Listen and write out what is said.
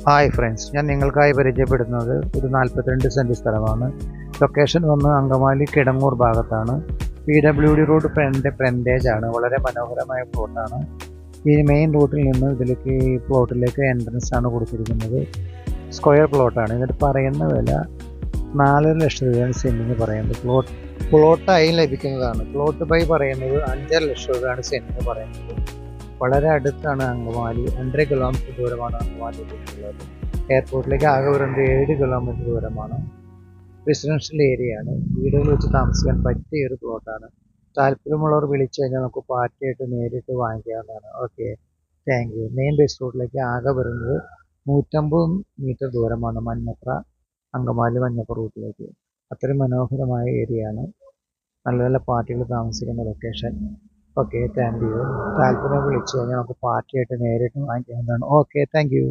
Hi friends, ഞാൻ നിങ്ങൾക്കായി പരിചയപ്പെടുന്നത് ഒരു 42 സെൻറ്റ് സ്ഥലമാണ്. ലൊക്കേഷൻ വന്ന് അങ്കമാലി കിടങ്ങൂർ ഭാഗത്താണ്. PWD റോഡ് ഫ്രണ്ടേജ് ആണ്. വളരെ മനോഹരമായ പ്ലോട്ടാണ്. ഈ മെയിൻ റൂട്ടിൽ നിന്ന് ഈ പ്ലോട്ടിലേക്ക് എൻട്രൻസ് ആണ് കൊടുത്തിരിക്കുന്നത്. സ്ക്വയർ പ്ലോട്ടാണ്. ഇതിന് പറയുന്ന വില 4.5 ലക്ഷം രൂപയാണ് സെൻറ്റിന് പറയുന്നത്. പ്ലോട്ടായി ലഭിക്കുന്നതാണ്. പ്ലോട്ട് ബൈ പറയുന്നത് 5.5 ലക്ഷം രൂപയാണ് സെൻറ്റിന് പറയുന്നത്. വളരെ അടുത്താണ് അങ്കമാലി. 2.5 കിലോമീറ്റർ ദൂരമാണ് അങ്കമാലിയിലേക്കുള്ളത്. എയർപോർട്ടിലേക്ക് ആകെ വരുന്നത് 7 കിലോമീറ്റർ ദൂരമാണ്. റെസിഡൻഷ്യൽ ഏരിയയാണ്. വീടുകൾ വെച്ച് താമസിക്കാൻ പറ്റിയ ഒരു പ്ലോട്ടാണ്. താല്പര്യമുള്ളവർ വിളിച്ചു കഴിഞ്ഞാൽ നമുക്ക് പാർട്ടിയായിട്ട് നേരിട്ട് വാങ്ങിക്കാവുന്നതാണ്. Okay, thank you. Main bus റൂട്ടിലേക്ക് ആകെ വരുന്നത് 150 മീറ്റർ ദൂരമാണ് അങ്കമാലി മഞ്ഞപ്ര റൂട്ടിലേക്ക്. അത്രയും മനോഹരമായ ഏരിയയാണ്. നല്ല നല്ല പാർട്ടികൾ താമസിക്കുന്ന ലൊക്കേഷൻ. Okay, thank U. താല്പര്യം വിളിച്ചു കഴിഞ്ഞാൽ നമുക്ക് പാർട്ടിയായിട്ട് നേരിട്ട് വാങ്ങിക്കാവുന്നതാണ്. Okay, thank U.